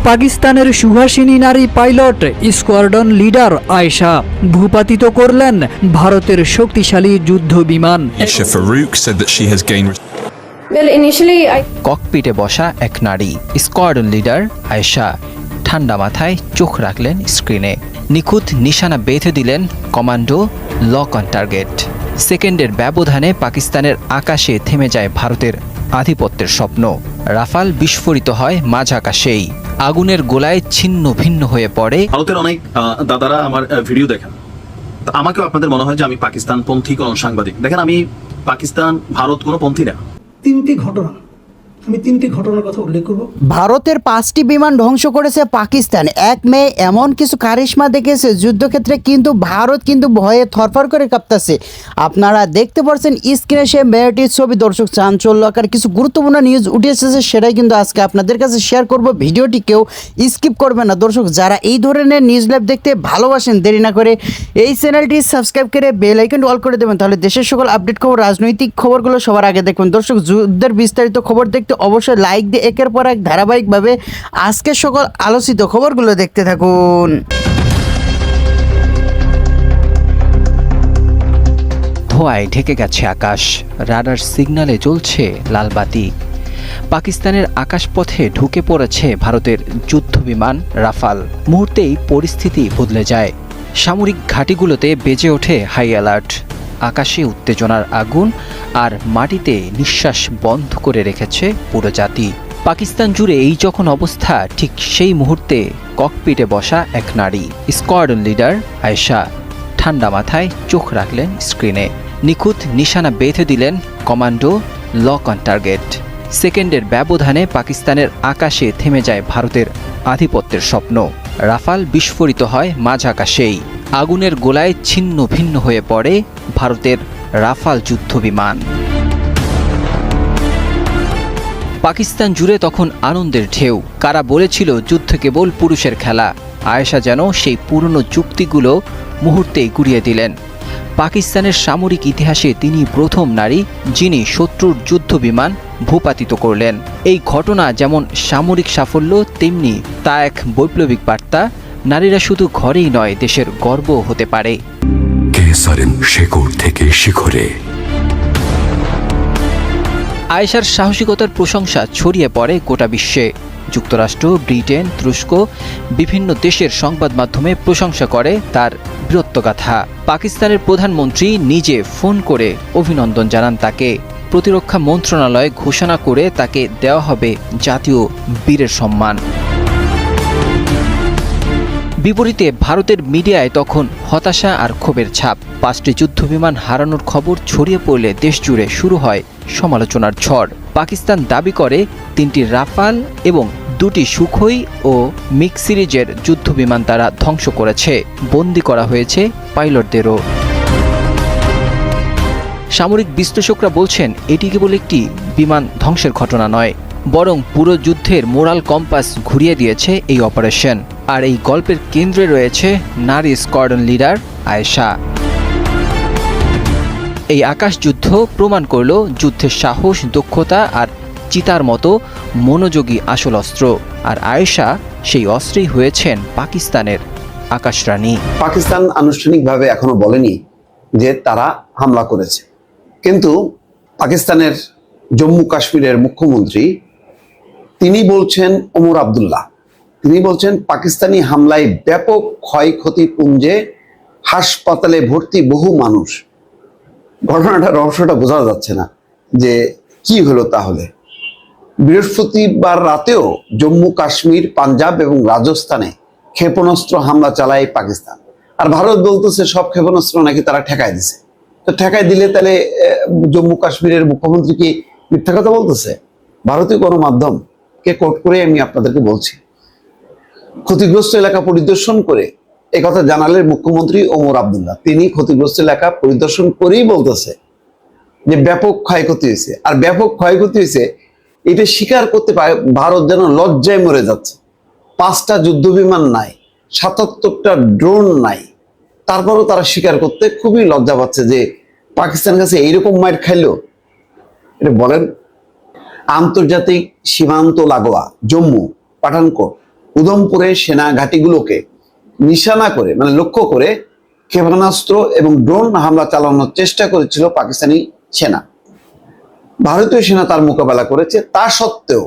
পাকিস্তানের সুহাসিনী নারী pilot squadron leader Ayesha ভূপাতিত করলেন ভারতের শক্তিশালী যুদ্ধ বিমান। Aisha Farouk said that she has gained ককপিটে বসা এক নারী স্কোয়াড্রন লিডার আয়েশা ঠান্ডা মাথায় চোখ রাখলেন স্ক্রিনে। নিখুঁত নিশানা বেঁধে দিলেন কমান্ডো, লক অন টার্গেট। সেকেন্ডের ব্যবধানে পাকিস্তানের আকাশে থেমে যায় ভারতের আধিপত্যের স্বপ্ন। রাফাল বিস্ফোরিত হয় মাঝ আকাশেই। আগুনের গোলায় ছিন্ন ভিন্ন হয়ে পড়ে। ভারতের অনেক দাদারা আমার ভিডিও দেখেন, আমাকেও আপনাদের মনে হয় যে আমি পাকিস্তান পন্থী কোন সাংবাদিক। দেখেন, আমি পাকিস্তান ভারত কোনো পন্থী না। আমি তিনটি ঘটনার কথা উল্লেখ করব। ভারতের 5টি বিমান ধ্বংস করেছে পাকিস্তান। এক মেয়ে এমন কিছু কারিশমা দেখেছে যুদ্ধক্ষেত্রে, কিন্তু ভারত কিন্তু ভয়ে থরফর করে কাঁপতেছে। আপনারা দেখতে পাচ্ছেন স্ক্রিনে সে মেয়েটির ছবি। দর্শক, চাঞ্চল্যকর কিছু গুরুত্বপূর্ণ নিউজ উঠে এসেছে, সেটাই কিন্তু আজকে আপনাদের কাছে শেয়ার করব। ভিডিওটি কেউ স্কিপ করবেন না। দর্শক, যারা এই ধরনের নিউজ লাইভ দেখতে ভালোবাসেন, দেরি না করে এই চ্যানেলটি সাবস্ক্রাইব করে বেল আইকনটি অল করে দেবেন, তাহলে দেশের সকল আপডেট খবর, রাজনৈতিক খবরগুলো সবার আগে দেখবেন। দর্শক, যুদ্ধের বিস্তারিত খবর দেখতে অবশ্যই লাইক দিয়ে একের পর এক ধারাবাহিকভাবে আজকের সকল আলোচিত খবরগুলো দেখতে থাকুন। ধোঁয়ায় ঢেকে গেছে আকাশ, রাডার সিগন্যালে জ্বলছে লাল বাতি। পাকিস্তানের আকাশপথে ঢুকে পড়েছে ভারতের যুদ্ধবিমান রাফাল। মুহূর্তেই পরিস্থিতি বদলে যায়। সামরিক ঘাঁটিগুলোতে বেজে ওঠে হাই অ্যালার্ট। আকাশে উত্তেজনার আগুন, আর মাটিতে নিঃশ্বাস বন্ধ করে রেখেছে পুরো জাতি। পাকিস্তান জুড়ে এই যখন অবস্থা, ঠিক সেই মুহূর্তে ককপিটে বসা এক নারী স্কোয়াড্রন লিডার আয়েশা ঠান্ডা মাথায় চোখ রাখলেন স্ক্রিনে। নিখুঁত নিশানা বেঁধে দিলেন কমান্ডো, লক অন টার্গেট। সেকেন্ডের ব্যবধানে পাকিস্তানের আকাশে থেমে যায় ভারতের আধিপত্যের স্বপ্ন। রাফাল বিস্ফোরিত হয় মাঝ আকাশেই। আগুনের গোলায় ছিন্ন ভিন্ন হয়ে পড়ে ভারতের রাফাল যুদ্ধ বিমান। পাকিস্তান জুড়ে তখন আনন্দের ঢেউ। কারা বলেছিল যুদ্ধ কেবল পুরুষের খেলা, আয়েশা যেন সেই পুরনো যুক্তিগুলো মুহূর্তেই গুড়িয়ে দিলেন। পাকিস্তানের সামরিক ইতিহাসে তিনি প্রথম নারী যিনি শত্রুর যুদ্ধ বিমান ভূপাতিত করলেন। এই ঘটনা যেমন সামরিক সাফল্য, তেমনি তা এক বৈপ্লবিক বার্তা। নারীরা শুধু ঘরেই নয়, দেশের গর্ব হতে পারে। থেকে শিখরে আয়েশার সাহসিকতার প্রশংসা ছড়িয়ে পড়ে গোটা বিশ্বে। যুক্তরাষ্ট্র, ব্রিটেন, তুরস্ক, বিভিন্ন দেশের সংবাদ মাধ্যমে প্রশংসা করে তার বীরত্বগাথা। পাকিস্তানের প্রধানমন্ত্রী নিজে ফোন করে অভিনন্দন জানান তাকে। প্রতিরক্ষা মন্ত্রণালয় ঘোষণা করে তাকে দেওয়া হবে জাতীয় বীরের সম্মান। বিপরীতে ভারতের মিডিয়ায় তখন হতাশা আর ক্ষোভের ছাপ। 5টি যুদ্ধবিমান হারানোর খবর ছড়িয়ে পড়লে দেশ জুড়ে শুরু হয় সমালোচনার ঝড়। পাকিস্তান দাবি করে 3টি রাফাল এবং 2টি সুখোই ও মিগ সিরিজের যুদ্ধবিমান তারা ধ্বংস করেছে। বন্দী করা হয়েছে পাইলটদেরও। সামরিক বিশ্লেষকরা বলছেন এটি কেবল একটি বিমান ধ্বংসের ঘটনা নয়, বরং পুরো যুদ্ধের মোরাল কম্পাস ঘুরিয়ে দিয়েছে এই অপারেশন। আর এই গল্পের কেন্দ্রে রয়েছে নারী স্কোয়াড্রন লিডার আয়েশা। এই আকাশযুদ্ধ প্রমাণ করল যুদ্ধের সাহস, দক্ষতা আর চিতার মতো মনোযোগী আসল অস্ত্র। আর আয়েশা সেই অস্ত্রেই হয়েছেন পাকিস্তানের আকাশরানী। পাকিস্তান আনুষ্ঠানিকভাবে এখনো বলেনি যে তারা হামলা করেছে, কিন্তু পাকিস্তানের জম্মু কাশ্মীরের মুখ্যমন্ত্রী তিনি বলছেন, ওমর আবদুল্লাহ, তিনি বলছেন পাকিস্তানি হামলায় ব্যাপক ক্ষয়ক্ষতি পুঞ্জে হাসপাতালে ভর্তি বহু মানুষ। ঘটনাটা রহস্যটা বোঝা যাচ্ছে না যে কি হলো তাহলে। বৃহস্পতিবার রাতেও জম্মু কাশ্মীর, পাঞ্জাব এবং রাজস্থানে ক্ষেপণাস্ত্র হামলা চালায় পাকিস্তান। আর ভারত বলতেছে সব ক্ষেপণাস্ত্র নাকি তারা ঠেকায় দিছে। তো ঠেকায় দিলে তাহলে জম্মু কাশ্মীরের মুখ্যমন্ত্রী কি মিথ্যা কথা বলতেছে? ভারতীয় গণমাধ্যমকে কোট করে আমি আপনাদেরকে বলছি, ক্ষতিগ্রস্ত এলাকা পরিদর্শন করে একথা জানালেন মুখ্যমন্ত্রী ওমর আবদুল্লাহ। তিনি ক্ষতিগ্রস্ত এলাকা পরিদর্শন করেই বলতেছে যে ব্যাপক ক্ষয়ক্ষতি হয়েছে। আর ব্যাপক ক্ষয়ক্ষতি হয়েছে এটা স্বীকার করতে পারে ভারত যেন লজ্জায় মরে যাচ্ছে। 5টা যুদ্ধবিমান নাই, 77টা ড্রোন নাই, তারপরও তারা স্বীকার করতে খুবই লজ্জা পাচ্ছে যে পাকিস্তানের কাছে এইরকম মাইর খাইলো। এটা বলেন, আন্তর্জাতিক সীমান্ত লাগোয়া জম্মু, পাঠানকোট উধমপুরে সেনা ঘাঁটিগুলোকে নিশানা করে মানে লক্ষ্য করে ক্ষেপণাস্ত্র এবং ড্রোন হামলা চালানোর চেষ্টা করেছিল পাকিস্তানি সেনা। ভারতীয় সেনা তার মোকাবেলা করেছে। তা সত্ত্বেও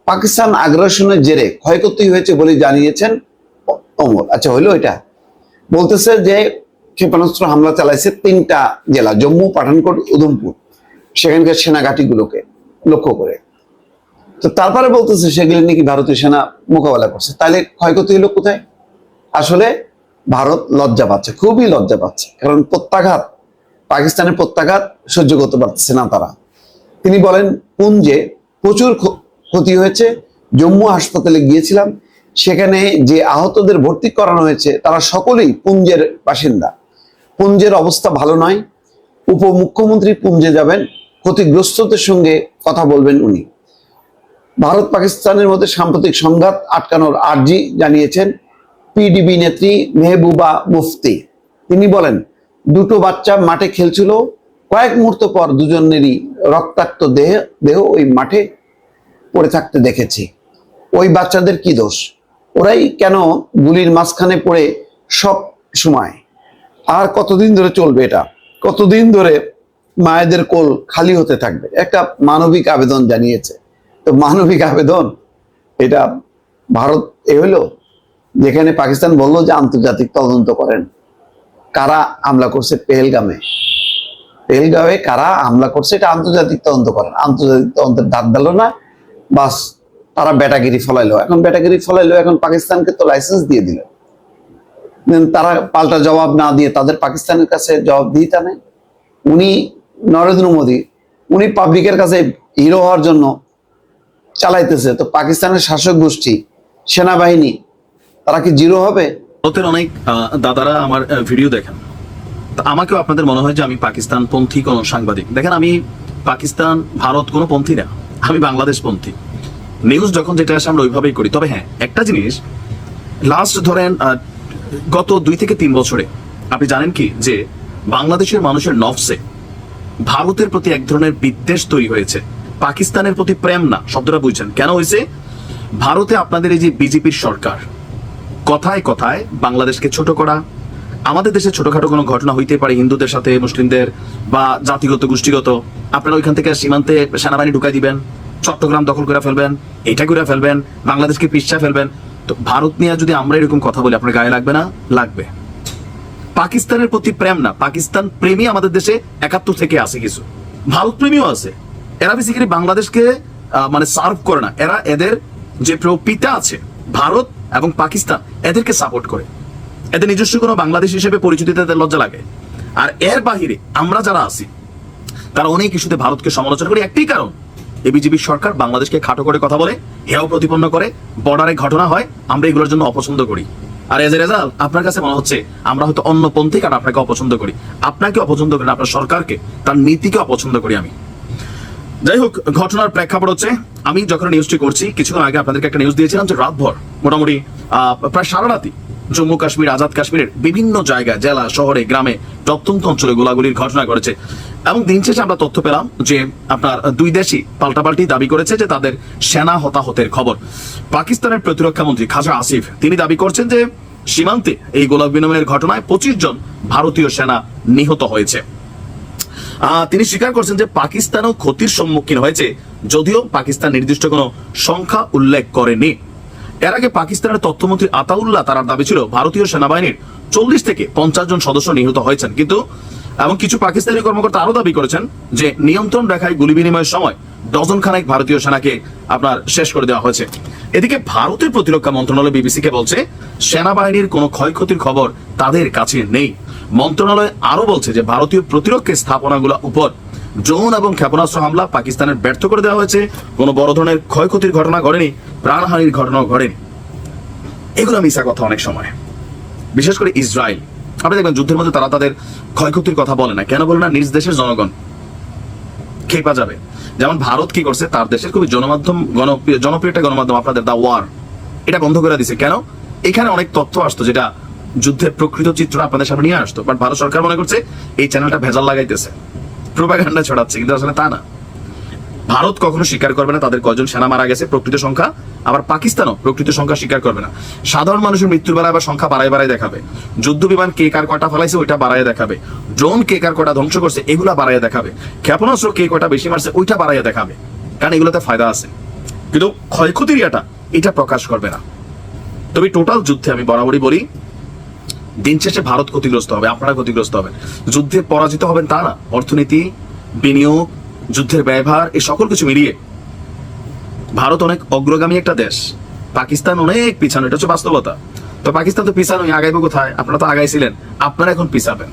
পাকিস্তান আগ্রাসনের জেরে ক্ষয়ক্ষতি হয়েছে বলে জানিয়েছেন ওমর। আচ্ছা, হইলো এটা? বলতেছে যে ক্ষেপণাস্ত্র হামলা চালাইছে 3টা জেলা, জম্মু, পাঠানকোট, উধমপুর, সেখানকার সেনা ঘাঁটিগুলোকে লক্ষ্য করে। তো তারপরে বলতেছে সেগুলি নাকি ভারতীয় সেনা মোকাবেলা করছে। তাহলে ক্ষয়ক্ষতি হলো কোথায়? আসলে ভারত লজ্জা পাচ্ছে, খুবই লজ্জা পাচ্ছে, কারণ প্রত্যাঘাত, পাকিস্তানের প্রত্যাঘাত সহ্য করতে পারতেছে না তারা। তিনি বলেন, পুঞ্জে প্রচুর ক্ষতি হয়েছে। জম্মু হাসপাতালে গিয়েছিলাম, সেখানে যে আহতদের ভর্তি করানো হয়েছে তারা সকলেই পুঞ্জের বাসিন্দা। পুঞ্জের অবস্থা ভালো নয়। উপমুখ্যমন্ত্রী পুঞ্জে যাবেন, ক্ষতিগ্রস্তদের সঙ্গে কথা বলবেন উনি। ভারত পাকিস্তানের মধ্যে সাম্প্রতিক সংঘাত আটকানোর আর্জি জানিয়েছেন পিডিপি নেত্রী মেহবুবা মুফতি। তিনি বলেন, 2টো বাচ্চা মাঠে খেলছিল, কয়েক মুহূর্ত পর দুজনেরই রক্তাক্ত দেহ ওই মাঠে পড়ে থাকতে দেখেছি। ওই বাচ্চাদের কি দোষ? ওরাই কেন গুলির মাঝখানে পড়ে সব সময়? আর কতদিন ধরে চলবে এটা? কতদিন ধরে মায়েদের কোল খালি হতে থাকবে? একটা মানবিক আবেদন জানিয়েছে। তো মানবিক আবেদন এটা ভারত হইলো, যেখানে পাকিস্তান বললো যে আন্তর্জাতিক তদন্ত করেন কারা হামলা করছে পেহেলগামে কারা হামলা করছে, এটা আন্তর্জাতিক তদন্ত করেন। আন্তর্জাতিক তদন্তের ধার দিল না, বাস তারা ব্যাটাগিরি ফলাইলো। এখন পাকিস্তানকে তো লাইসেন্স দিয়ে দিল, তারা পাল্টা জবাব না দিয়ে তাদের পাকিস্তানের কাছে জবাব দিতে নেই। উনি নরেন্দ্র মোদী, উনি পাবলিকের কাছে হিরো হওয়ার জন্য চালাইতেছে, তো পাকিস্তানের শাসক গোষ্ঠী, সেনাবাহিনী, তারা কি জিরো হবে? ভারতের অনেক দাদারা আমার ভিডিও দেখেন, তা আমাকেও আপনাদের মনে হয় যে আমি পাকিস্তান পন্থী কোন সাংবাদিক। দেখেন, আমি পাকিস্তান ভারত কোনো পন্থী না, আমি বাংলাদেশ পন্থী। নিউজ যখন যেটা আসে আমরা ওইভাবেই করি। তবে হ্যাঁ, একটা জিনিস, লাস্ট ধরেন গত 2 থেকে 3 বছরে আপনি জানেন কি যে বাংলাদেশের মানুষের নফসে ভারতের প্রতি এক ধরনের বিদ্বেষ তৈরি হয়েছে, পাকিস্তানের প্রতি প্রেম না। শব্দটা বুঝছেন কেন হয়েছে? ভারতে আপনাদের এই যে বিজেপির সরকার কথায় কথায় বাংলাদেশকে ছোট করা, আমাদের দেশে ছোটখাটো কোনো ঘটনা হইতে পারে হিন্দুদের সাথে মুসলিমদের বা জাতিগত গোষ্ঠীগত, আপনারা ওইখান থেকে সীমান্তে সেনাবাহিনী ঢুকাই দিবেন, চট্টগ্রাম দখল করে ফেলবেন, এটা করে ফেলবেন, বাংলাদেশকে পিছড়া ফেলবেন। তো ভারত নিয়ে যদি আমরা এরকম কথা বলি আপনার গায়ে লাগবে না? লাগবে। পাকিস্তানের প্রতি প্রেম না, পাকিস্তান প্রেমী আমাদের দেশে 71 থেকে আছে, কিছু ভারত প্রেমীও আছে। এরা বেসিক্যালি বাংলাদেশকে মানে সার্ভ করে না, এরা এদের যে পিতা আছে ভারত এবং পাকিস্তান, এদেরকে সাপোর্ট করে। এদের নিজস্ব কোনো বাংলাদেশ হিসেবে পরিচিতি তাদের লজ্জা লাগে। আর এর বাহিরে আমরা যারা আছি তারা অনেক ইস্যুতে ভারতকে সমালোচনা করি, একটাই কারণ, এই বিজেপি সরকার বাংলাদেশকে খাটো করে কথা বলে, হেয় প্রতিপন্ন করে, বর্ডারে ঘটনা হয়, আমরা এগুলোর জন্য অপছন্দ করি। আর এজ এ রেজাল্ট আপনার কাছে মনে হচ্ছে আমরা হয়তো অন্য পন্থী কারণ আপনাকে অপছন্দ করি। আপনাকে অপছন্দ করি না, আপনার সরকারকে, তার নীতিকে অপছন্দ করি আমি। যাই হোক, ঘটনার প্রেক্ষাপট হচ্ছে, আমি যখন নিউজটি করছি কিছুক্ষণ আগে আপনাদেরকে একটা নিউজ দিয়েছিলাম যে রাতভর মোটামুটি প্রায় সারা রাতি জম্মু কাশ্মীর, আজাদ কাশ্মীরের বিভিন্ন জায়গায়, জেলা, শহরে, গ্রামে, প্রত্যন্ত অঞ্চলে গোলাগুলির ঘটনা ঘটেছে। এবং দিন শেষে আমরা তথ্য পেলাম যে আপনার 2 দেশই পাল্টাপাল্টি দাবি করেছে যে তাদের সেনা হতাহতের খবর। পাকিস্তানের প্রতিরক্ষা মন্ত্রী খাজা আসিফ তিনি দাবি করছেন যে সীমান্তে এই গোলা বিনিময়ের ঘটনায় 25 জন ভারতীয় সেনা নিহত হয়েছে। তিনি স্বীকার করছেন যে পাকিস্তানও ক্ষতির সম্মুখীন হয়েছে, যদিও পাকিস্তান নির্দিষ্ট কোনো সংখ্যা উল্লেখ করেনি। এর আগে পাকিস্তানের তথ্যমন্ত্রী আতাউল্লাহ তার দাবি ছিল ভারতীয় সেনাবাহিনীর 40 থেকে 50 জন সদস্য নিহত হয়েছেন। কিন্তু এবং কিছু পাকিস্তানি কর্মকর্তা আরো দাবি করেছেন যে নিয়ন্ত্রণ রেখায় গুলি বিনিময়ের সময় ডজন খানেক ভারতীয় সেনাকে আপনার শেষ করে দেওয়া হয়েছে। এদিকে ভারতের প্রতিরক্ষা মন্ত্রণালয় বিবিসিকে বলছে সেনাবাহিনীর কোনো ক্ষয়ক্ষতির খবর তাদের কাছে নেই। মন্ত্রণালয় আরো বলছে যে ভারতীয় প্রতিরক্ষা স্থাপনাগুলোর উপর ড্রোন এবং ক্ষেপণাস্ত্র হামলা পাকিস্তানের ব্যর্থ করে দেওয়া হয়েছে। কোনো বড় ধরনের ক্ষয়ক্ষতির ঘটনা ঘটেনি, প্রাণহানির ঘটনাও ঘটেনি। এগুলো মিশা কথা অনেক সময়, বিশেষ করে ইসরায়েল। আপনি দেখবেন যুদ্ধের মধ্যে তারা তাদের ক্ষয়ক্ষতির কথা বলে না। কেন বলে না? নিজ দেশের জনগণ খেপা যাবে। যেমন ভারত কি করছে, তার দেশের খুবই জনপ্রিয় একটা গণমাধ্যম আপনাদের দা ওয়ার, এটা বন্ধ করে দিছে। কেন? এখানে অনেক তথ্য আসতো যেটা যুদ্ধের প্রকৃত চিত্র আপনাদের সামনে নিয়ে আসতো, বাট ভারত সরকার মনে করছে এই চ্যানেলটা ভেজাল লাগাইতেছে, প্রোপাগান্ডা ছড়াচ্ছে, কিন্তু আসলে তা না। ভারত কখনো স্বীকার করবে না তাদের কয়জন সেনা মারা গেছে প্রকৃত সংখ্যা, আবার পাকিস্তানও প্রকৃত সংখ্যা স্বীকার করবে না। সাধারণ মানুষের মৃত্যুর বেলা আবার সংখ্যা বাড়ায় দেখাবে। যুদ্ধ বিমান কে কার কটা ফেলাইছে ওইটা বাড়ায় দেখাবে। ড্রোন কে কার কটা ধ্বংস করছে এগুলা বাড়ায় দেখাবে। ক্ষেপণাস্ত্র কে কটা বেশি মারছে ওইটা বাড়ায় দেখাবে, কারণ এগুলোতে ফায়দা আছে। কিন্তু ক্ষয়ক্ষতির এটা প্রকাশ করবে না। তবে টোটাল যুদ্ধে আমি বরাবরই বলি, দিন শেষে ভারত ক্ষতিগ্রস্ত হবে, আপনারা ক্ষতিগ্রস্ত হবেন। যুদ্ধে পরাজিত হবেন তা না, অর্থনীতি, বিনিয়োগ, যুদ্ধের ব্যয়ভার, এই সকল কিছু মিলিয়ে ভারত অনেক অগ্রগামী একটা দেশ, পাকিস্তান অনেক পিছানো, এটা হচ্ছে বাস্তবতা। তো পাকিস্তান তো পিছানোই, আগাইবো কোথায়? আপনারা তো আগাইছিলেন, আপনারা এখন পিছাবেন,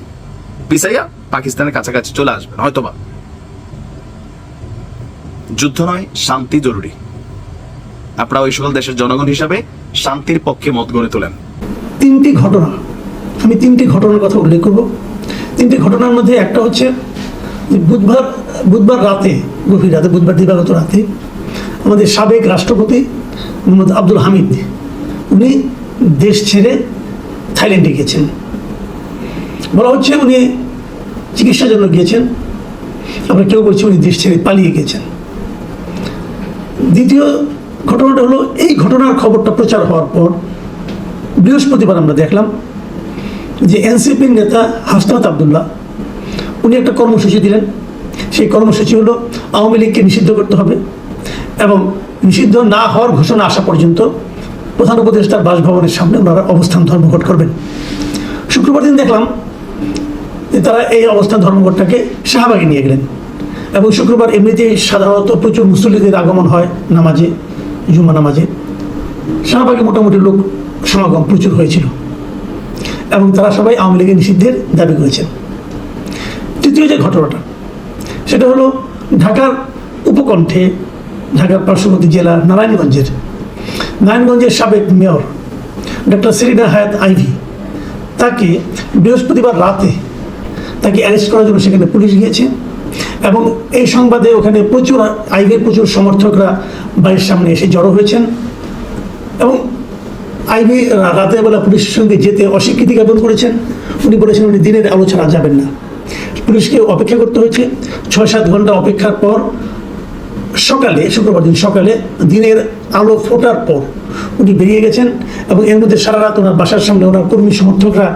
পিছাইয়া পাকিস্তানের কাছাকাছি চলে আসবেন হয়তোবা। যুদ্ধ নয়, শান্তি জরুরি। আপনারা ওই সকল দেশের জনগণ হিসাবে শান্তির পক্ষে মত গড়ে তোলেন। আমি তিনটি ঘটনার কথা উল্লেখ করব। তিনটি ঘটনার মধ্যে একটা হচ্ছে যে বুধবার রাতে, গভীর রাতে, বুধবার দিবাগত রাতে আমাদের সাবেক রাষ্ট্রপতি মোহাম্মদ আব্দুল হামিদ উনি দেশ ছেড়ে থাইল্যান্ডে গিয়েছেন। বলা হচ্ছে উনি চিকিৎসার জন্য গিয়েছেন, আমরা কেউ বলছি উনি দেশ ছেড়ে পালিয়ে গিয়েছেন। দ্বিতীয় ঘটনাটা হলো, এই ঘটনার খবরটা প্রচার হওয়ার পর বৃহস্পতিবার আমরা দেখলাম যে এনসিপির নেতা হাসনাত আবদুল্লাহ উনি একটা কর্মসূচি দিলেন। সেই কর্মসূচি হলো আওয়ামী লীগকে নিষিদ্ধ করতে হবে এবং নিষিদ্ধ না হওয়ার ঘোষণা আসা পর্যন্ত প্রধান উপদেষ্টার বাসভবনের সামনে ওনারা অবস্থান ধর্মঘট করবেন। শুক্রবার দিন দেখলাম যে তারা এই অবস্থান ধর্মঘটটাকে শাহবাগে নিয়ে গেলেন এবং শুক্রবার এমনিতেই সাধারণত প্রচুর মুসল্লিদের আগমন হয় নামাজে, জুম্মা নামাজে। শাহবাগে মোটামুটি লোক সমাগম প্রচুর হয়েছিল এবং তারা সবাই আওয়ামী লীগের নিষিদ্ধের দাবি করেছেন। তৃতীয় যে ঘটনাটা সেটা হলো ঢাকার উপকণ্ঠে, ঢাকার পার্শ্ববর্তী জেলা নারায়ণগঞ্জের সাবেক মেয়র ডক্টর সেলিনা হায়াত আইভি, তাকে বৃহস্পতিবার রাতে তাকে অ্যারেস্ট করার জন্য সেখানে পুলিশ গিয়েছে এবং এই সংবাদে ওখানে আইভির প্রচুর সমর্থকরা বাড়ির সামনে এসে জড়ো হয়েছেন এবং আইভি রাতের বেলা পুলিশের সঙ্গে যেতে অস্বীকৃতি জ্ঞাপন করেছেন। উনি বলেছেন উনি দিনের আলো ছাড়া যাবেন না। পুলিশকে অপেক্ষা করতে হয়েছে। 6-7 ঘন্টা অপেক্ষার পর শুক্রবার দিন সকালে দিনের আলো ফোটার পর উনি বেরিয়ে গেছেন এবং এর মধ্যে সারা রাত ওনার বাসার সামনে ওনার কর্মী সমর্থকরা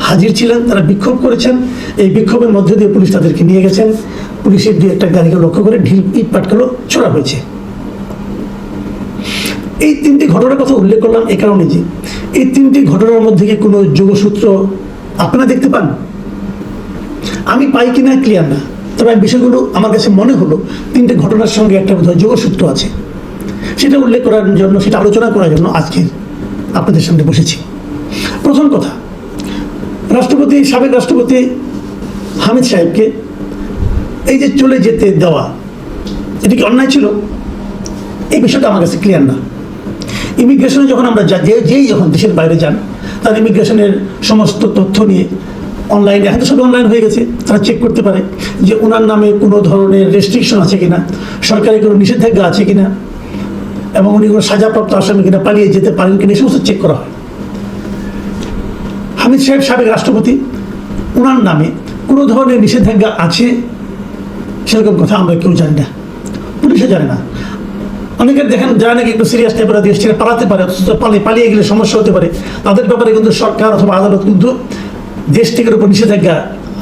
হাজির ছিলেন, তারা বিক্ষোভ করেছেন। এই বিক্ষোভের মধ্য দিয়ে পুলিশ তাদেরকে নিয়ে গেছেন। পুলিশের 2-1 গাড়িকে লক্ষ্য করে ঢিল ইট পাটকেল ছোড়া হয়েছে। এই 3টি ঘটনার কথা উল্লেখ করলাম এই কারণে যে এই 3টি ঘটনার মধ্যে কি কোনো যোগসূত্র আপনারা দেখতে পান? আমি পাই কিনা ক্লিয়ার না, তবে বিষয়গুলো আমার কাছে মনে হলো 3টে ঘটনার সঙ্গে একটা বোধহয় যোগসূত্র আছে। সেটা উল্লেখ করার জন্য, সেটা আলোচনা করার জন্য আজকে আপনাদের সামনে বসেছি। প্রথম কথা, সাবেক রাষ্ট্রপতি হামিদ সাহেবকে এই যে চলে যেতে দেওয়া, এটা কি অন্যায় ছিল? এই বিষয়টা আমার কাছে ক্লিয়ার না। ইমিগ্রেশনে যখন আমরা যেই যখন দেশের বাইরে যান, তার ইমিগ্রেশনের সমস্ত তথ্য নিয়ে অনলাইনে, এখন তো সব অনলাইন হয়ে গেছে, তারা চেক করতে পারে যে ওনার নামে কোনো ধরনের রেস্ট্রিকশন আছে কিনা, সরকারি কোনো নিষেধাজ্ঞা আছে কিনা এবং উনি কোনো সাজাপ্রাপ্ত আসামি কিনা, পালিয়ে যেতে পারেন কিনা, এই সমস্ত চেক করা হয়। হামিদ সাহেব সাবেক রাষ্ট্রপতি, ওনার নামে কোনো ধরনের নিষেধাজ্ঞা আছে সেরকম কথা আমরা কেউ জানি না, পুলিশও জানে না। অনেকের দেখেন যারা নাকি একটু সিরিয়াস টাইপের দেশ ছেড়ে পালাতে পারে, পালিয়ে গেলে সমস্যা হতে পারে, তাদের ব্যাপারে কিন্তু সরকার অথবা আদালত কিন্তু দেশ থেকে উপর নিষেধাজ্ঞা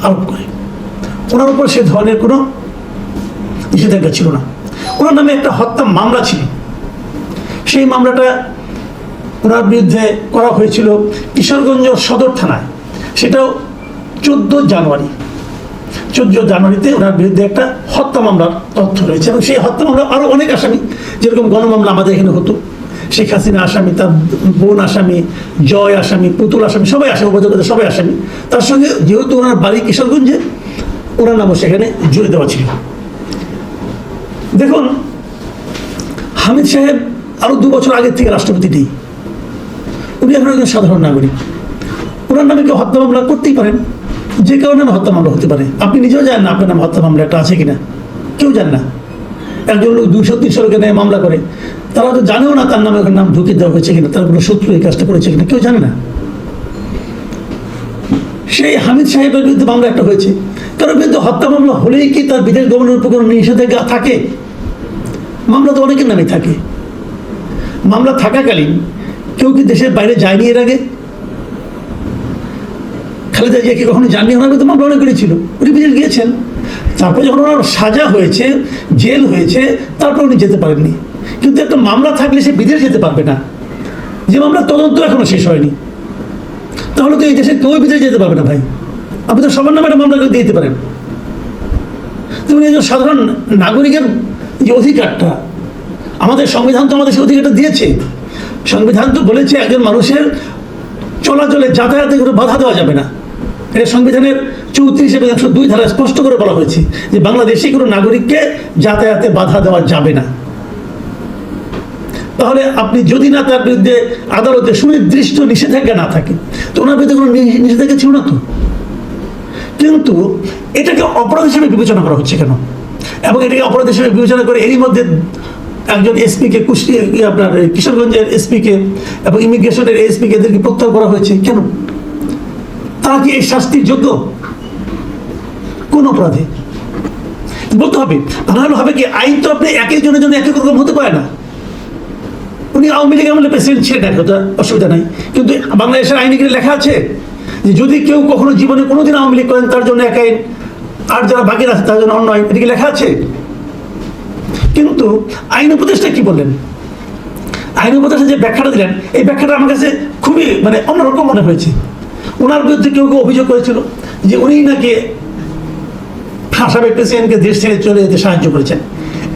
আরোপ করে। ওনার উপর সে ধরনের কোনো নিষেধাজ্ঞা ছিল না। ওনার নামে একটা হত্যা মামলা ছিল, সেই মামলাটা ওনার বিরুদ্ধে করা হয়েছিল কিশোরগঞ্জ সদর থানায়। সেটাও 14 জানুয়ারিতে ওনার বিরুদ্ধে একটা হত্যা মামলার তথ্য রয়েছে এবং সেই হত্যা মামলা আরও অনেক আসামি, যেরকম গণমামলা আমাদের এখানে হতো, শেখ হাসিনা আসামি, তার বোন আসামি, জয় আসামি, পুতুল আসামি, সবাই আসামি, উপযোগিতা সবাই আসামি। তার সঙ্গে যেহেতু ওনার বাড়ি কিশোরগঞ্জে, ওনার নামও সেখানে জুড়ে দেওয়া ছিল। দেখুন, হামিদ সাহেব আরও 2 বছর আগের থেকে রাষ্ট্রপতি নেই, উনি এখন একজন সাধারণ নাগরিক। ওনার নামে কেউ হত্যা মামলা করতেই পারেন, যে কারণে হত্যা মামলা হতে পারে। আপনি নিজেও জানেন না আপনার নামে হত্যা মামলা একটা আছে কিনা, কেউ জান না। একজন লোক 200-300 লোকের নামে মামলা করে, তারা তো জানেও না তার নামে নাম ঢুকে দেওয়া হয়েছে কিনা, তার কোনো শত্রু এই কাজটা করেছে কিনা, কেউ জানে না। সেই হামিদ সাহেবের বিরুদ্ধে মামলা একটা হয়েছে, কারণ বিরুদ্ধে হত্যা মামলা হলেই কি তার বিদেশ গমনের উপর কোনো নিষেধাজ্ঞা থাকে? মামলা তো অনেকের নামে থাকে। মামলা থাকাকালীন কেউ কি দেশের বাইরে যায়নি এর আগে? খালেদা জিয়া কি কখনো যাননি? ওনার তো মামলা অনেক করেছিল, উনি বিদেশ গিয়েছেন। তারপর যখন ওনার সাজা হয়েছে, জেল হয়েছে, তারপর উনি যেতে পারেননি। কিন্তু একটা মামলা থাকলে সে বিদেশ যেতে পারবে না, যে মামলা তদন্ত এখনো শেষ হয়নি। তাহলে তো এই দেশে কেউ বিদেশ যেতে পারবে না ভাই। আপনি তো সবার নামে একটা মামলা করে দিতে পারেন। তুমি একজন সাধারণ নাগরিকের যে অধিকারটা, আমাদের সংবিধান তো আমাদের সেই অধিকারটা দিয়েছে। সংবিধান তো বলেছে একজন মানুষের চলাচলে যাতায়াতে কোনো বাধা দেওয়া যাবে না। এটা সংবিধানের 34 এবং 102 ধারায় স্পষ্ট করে বলা হয়েছে যে বাংলাদেশি কোনো নাগরিককে যাতায়াতে বাধা দেওয়া যাবে না। তাহলে আপনি যদি না তার বিরুদ্ধে আদালতে সুনির্দিষ্ট নিষেধাজ্ঞা না থাকে, তো ওনার বিরুদ্ধে কোনো নিষেধাজ্ঞা ছিল না তো। কিন্তু এটাকে অপরাধ হিসেবে বিবেচনা করা হচ্ছে কেন? এবং এটাকে অপরাধ হিসেবে বিবেচনা করে এরই মধ্যে একজন এসপিকে, আপনার কিশোরগঞ্জের এসপিকে এবং ইমিগ্রেশনের এসপিকে এদেরকে প্রত্যাহার করা হয়েছে কেন? তারা কি এই শাস্তির যোগ্য? কোন অপরাধে বলতে হবে? তাহলে হবে কি, আইন তো আপনি একই জনের জন্য একই রকম হতে পারে না। উনি আওয়ামী লীগ আমলে প্রেসিডেন্ট ছিলেন, অসুবিধা নাই। কিন্তু বাংলাদেশের আইনে কি লেখা আছে যে যদি কেউ কখনো জীবনে কোনোদিন আওয়ামী লীগ করেন তার জন্য এক আইন, আর যারা বাকি আছে তার জন্য অন্য আইন? এটা কি লেখা আছে? কিন্তু আইন উপদেষ্টা কি বললেন? আইন উপদেষ্টা যে ব্যাখ্যাটা দিলেন, এই ব্যাখ্যাটা আমার কাছে খুবই অন্যরকম মনে হয়েছে। ওনার বিরুদ্ধে কেউ কেউ অভিযোগ করেছিল যে উনি নাকি সাবেক প্রেসিডেন্টকে দেশ ছেড়ে চলে যেতে সাহায্য করেছেন।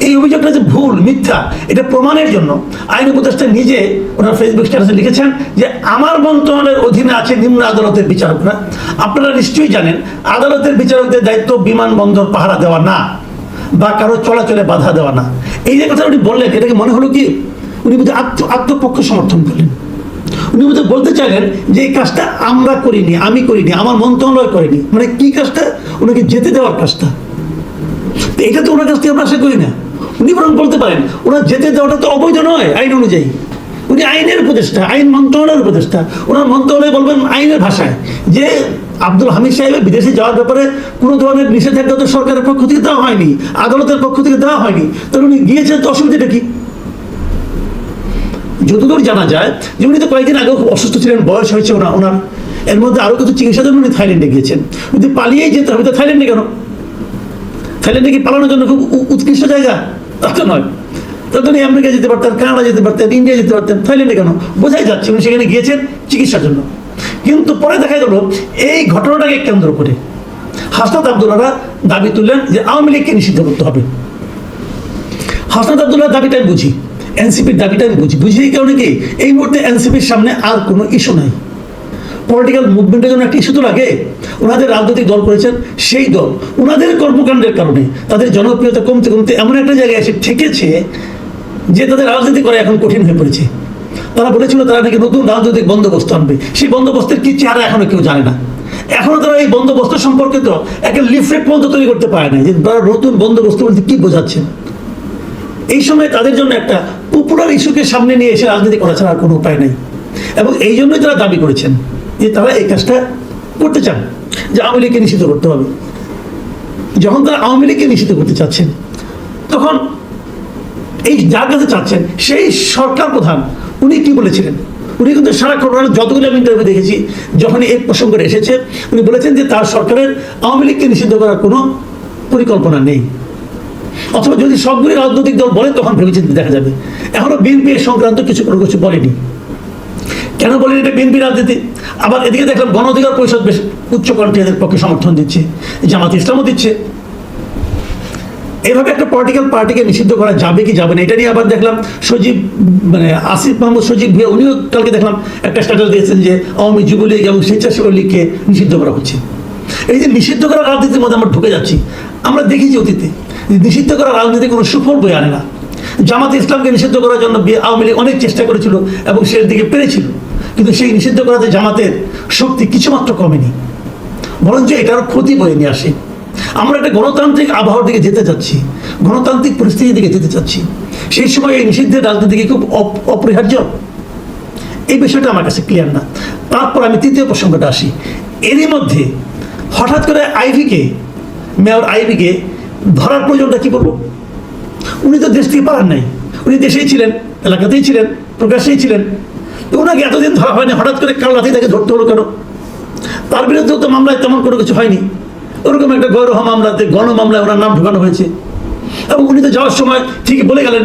এই অভিযোগটা যে ভুল, মিথ্যা, এটা প্রমাণের জন্য আইন উপদেষ্টা নিজে ওনার ফেসবুক স্ট্যাটাসে লিখেছেন যে আমার মন্ত্রণালয়ের অধীনে আছে নিম্ন আদালতের বিচারকরা। আপনারা নিশ্চয়ই জানেন আদালতের বিচারকদের দায়িত্ব বিমানবন্দর পাহারা দেওয়া না বা কারো চলাচলে বাধা দেওয়া না। এই যে কথা উনি বললেন, এটাকে মনে হলো কি উনি বুঝে আত্মপক্ষ সমর্থন করলেন। উনি বুঝে বলতে চাইলেন যে এই কাজটা আমরা করিনি, আমি করিনি, আমার মন্ত্রণালয় করেনি। মানে কি কাজটা? ওনাকে যেতে দেওয়ার কাজটা। এটা তো ওনার কাছ থেকে আমরা আশা করি না। উনি বরং বলতে পারেন ওনার যেতে দেওয়াটা তো অবৈধ নয় আইন অনুযায়ী। উনি আইনের উপদেষ্টা, আইন মন্ত্রণালয়ের উপদেষ্টা। ওনার মন্ত্রণালয় বলবেন আইনের ভাষায় যে আব্দুল হামিদ সাহেবের বিদেশে যাওয়ার ব্যাপারে কোনো ধরনের নিষেধাজ্ঞা তো সরকারের পক্ষ থেকে দেওয়া হয়নি, আদালতের পক্ষ থেকে দেওয়া হয়নি। তাহলে উনি গিয়েছেন, তো অসুবিধাটা কি? যতদূর জানা যায় যে উনি তো কয়েকদিন আগেও খুব অসুস্থ ছিলেন, বয়স হয়েছে ওনার। এর মধ্যে আরও কিছু চিকিৎসার জন্য উনি থাইল্যান্ডে গিয়েছেন। যদি পালিয়েই যেতে হবে তো থাইল্যান্ডে কেন? থাইল্যান্ডে কি পালানোর জন্য খুব উৎকৃষ্ট জায়গা? তা তো নয়। তখন উনি আমেরিকা যেতে পারতেন, কানাডা যেতে পারতেন, ইন্ডিয়া যেতে পারতেন, থাইল্যান্ডে কেন? বোঝাই যাচ্ছে উনি সেখানে গিয়েছেন চিকিৎসার জন্য। কিন্তু পরে দেখা গেল এই ঘটনাটাকে কেন্দ্র করে হাসনাত আব্দুল্লাহরা দাবি তুললেন যে আওয়ামী লীগকে নিষিদ্ধ করতে হবে। হাসনাত আব্দুল্লাহর দাবিটা আমি বুঝি, এনসিপির দাবিটা আমি বুঝি এই কারণে কি এই মুহূর্তে এনসিপির সামনে আর কোনো ইস্যু নাই। পলিটিক্যাল মুভমেন্টের জন্য একটা ইস্যু তো লাগে। ওনাদের রাজনৈতিক দল করেছেন, সেই দল ওনাদের কর্মকাণ্ডের কারণে তাদের জনপ্রিয়তা কমতে কমতে এমন একটা জায়গায় এসে ঠেকেছে যে তাদের রাজনীতি করা এখন কঠিন হয়ে পড়েছে। তারা বলেছিল তারা নাকি নতুন রাজনৈতিক বন্দোবস্ত আনবে। সেই বন্দোবস্তের কি চেহারা এখনো কেউ জানে না। এখনো তারা এই বন্দোবস্ত সম্পর্কে তো একটা লিফলেট পর্যন্ত তৈরি করতে পারে না যে তারা নতুন বন্দোবস্ত বলতে কি বোঝাচ্ছেন। এই সময় তাদের জন্য একটা পপুলার ইস্যুকে সামনে নিয়ে এসে রাজনীতি করা ছাড়া আর কোনো উপায় নেই। এবং এই জন্যই তারা দাবি করেছেন যে তারা এই কাজটা করতে চান, যে আওয়ামী লীগকে নিষিদ্ধ করতে হবে। যখন তারা আওয়ামী লীগকে নিষিদ্ধ করতে চাচ্ছেন, তখন এই যার কাছে চাচ্ছেন সেই সরকার প্রধান উনি কি বলেছিলেন? উনি কিন্তু সারাক্ষণ যতগুলো আমি ইন্টারভিউ দেখেছি, যখন এই প্রসঙ্গটা এসেছে উনি বলেছেন যে তার সরকারের আওয়ামী লীগকে নিষিদ্ধ করার কোনো পরিকল্পনা নেই। অথবা যদি সবগুলি রাজনৈতিক দল বলে তখন ভেবেচিন্তে দেখা যাবে। এখনো বিএনপি এর সংক্রান্ত কিছু বলেনি। কেন বলেন? এটা বিএনপি রাজনীতি। আবার এদিকে দেখলাম গণ অধিকার পরিষদ বেশ উচ্চ কণ্ঠে এদের পক্ষে সমর্থন দিচ্ছে, জামাত ইসলামও দিচ্ছে। এভাবে একটা পলিটিক্যাল পার্টিকে নিষিদ্ধ করা যাবে কি যাবে না এটা নিয়ে আবার দেখলাম আসিফ মাহমুদ সজীব ভুঁইয়া উনিও কালকে দেখলাম একটা স্ট্যাটাস দিয়েছেন যে আওয়ামী যুবলীগ এবং স্বেচ্ছাসেবক লীগকে নিষিদ্ধ করা হচ্ছে। এই যে নিষিদ্ধ করা রাজনীতির মধ্যে আমরা ঢুকে যাচ্ছি। আমরা দেখেছি অতীতে নিষিদ্ধ করা রাজনীতি কোনো সুফল বয়ে আনে না। জামাত ইসলামকে নিষিদ্ধ করার জন্য আওয়ামী লীগ অনেক চেষ্টা করেছিল এবং শেষ দিকে পেরেছিল, কিন্তু সেই নিষিদ্ধ করাতে জামাতের শক্তি কিছুমাত্র কমেনি, বরঞ্চ এটার ক্ষতি বয়ে নিয়ে আসে। আমরা একটা গণতান্ত্রিক আবহাওয়ার দিকে যেতে চাচ্ছি, গণতান্ত্রিক পরিস্থিতির দিকে যেতে চাচ্ছি। সেই সময় এই নিষিদ্ধের রাজনীতি কি খুব অপরিহার্য? এই বিষয়টা আমার কাছে ক্লিয়ার না। তারপর আমি তৃতীয় প্রসঙ্গটা আসি। এরই মধ্যে হঠাৎ করে মেয়র আইভিকে ধরার প্রয়োজনটা কি বলবো? উনি তো দেশ থেকে পালান নাই, উনি দেশেই ছিলেন, এলাকাতেই ছিলেন, প্রকাশ্যেই ছিলেন। তো ওনাকে এতদিন ধরা হয়নি, হঠাৎ করে কাল রাতেই তাকে ধরতে হলো কেন? তার বিরুদ্ধেও তো মামলায় তেমন কোনো কিছু হয়নি। ওরকম একটা গৌরব মামলাতে, গণমামলায় ওনার নাম ঢোকানো হয়েছে। এবং উনি তো যাওয়ার সময় ঠিকই বলে গেলেন,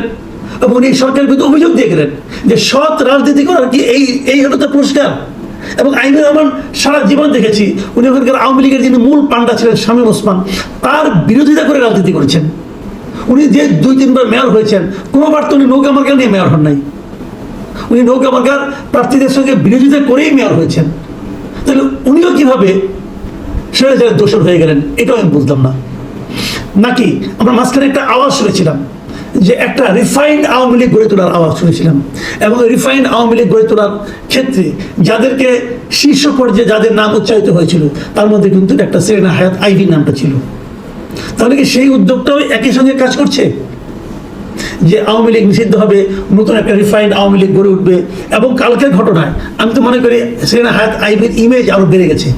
এবং উনি সরকারের বিরুদ্ধে অভিযোগ দিয়ে গেলেন যে সৎ রাজনীতি করার কি এই হলো তার পুরস্কার। এবং আইনুর রহমান সারা জীবন দেখেছি উনি ওখানকার আওয়ামী লীগের যিনি মূল পান্ডা ছিলেন শামীম ওসমান, তার বিরোধিতা করে রাজনীতি করেছেন। উনি যে 2-3 বার মেয়র হয়েছেন, কোনোবার তো উনি নৌকা মার্কা নিয়ে মেয়র হন নাই। উনি নৌকা মার্কার প্রার্থীদের সঙ্গে বিরোধিতা করেই মেয়র হয়েছেন। তাহলে উনিও কিভাবে স্বৈরাচারের দোষর হয়ে গেলেন, এটাও আমি বুঝলাম না। নাকি আমরা মাঝখানে একটা আওয়াজ শুনেছিলাম যে একটা রিফাইন্ড আওয়ামী লীগ গড়ে তোলার আওয়াজ শুনেছিলাম, এবং রিফাইন্ড আওয়ামী লীগ গড়ে তোলার ক্ষেত্রে যাদেরকে শীর্ষ পর্যায়ে যাদের নাম উচ্চারিত হয়েছিল তার মধ্যে কিন্তু একটা সেরেনা হায়াত আইভি নামটা ছিল। তাহলে কি সেই উদ্যোগটাও একই সঙ্গে কাজ করছে যে আওয়ামী লীগ নিষিদ্ধ হবে, নতুন একটা রিফাইন্ড আওয়ামী লীগ গড়ে উঠবে? এবং কালকের ঘটনায় আমি তো মনে করি সেরেনা হায়াত আইভির ইমেজ আরো বেড়ে গেছে,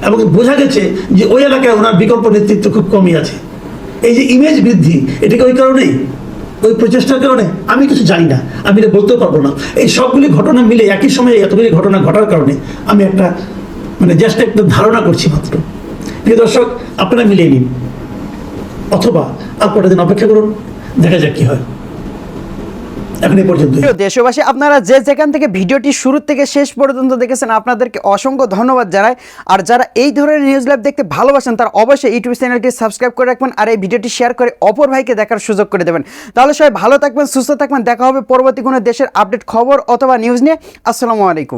এবং বোঝা গেছে যে ওই এলাকায় ওনার বিকল্প নেতৃত্ব খুব কমই আছে। এই যে ইমেজ বৃদ্ধি, এটাকে ওই কারণেই, ওই প্রচেষ্টার কারণে? আমি কিছু জানি না, আমি এটা বলতেও পারবো না। এই সবগুলি ঘটনা মিলে একই সময়ে এতগুলি ঘটনা ঘটার কারণে আমি একটা জাস্ট একটা ধারণা করছি মাত্র। প্রিয় দর্শক, আপনারা মিলিয়ে নিন, অথবা আর কটা দিন অপেক্ষা করুন, দেখা যাক কি হয়। এখন এই পর্যন্ত। দেশবাসী, আপনারা যে যেখান থেকে ভিডিওটি শুরু থেকে শেষ পর্যন্ত দেখেছেন আপনাদেরকে অসংখ্য ধন্যবাদ জানাই। আর যারা এই ধরনের নিউজ লাইভ দেখতে ভালোবাসেন তারা অবশ্যই ইউটিউব চ্যানেলটি সাবস্ক্রাইব করে রাখবেন, আর এই ভিডিওটি শেয়ার করে অপর ভাইকে দেখার সুযোগ করে দেবেন। তাহলে সবাই ভালো থাকবেন, সুস্থ থাকবেন। দেখা হবে পরবর্তী কোনো দেশের আপডেট খবর অথবা নিউজ নিয়ে। আসসালামু আলাইকুম।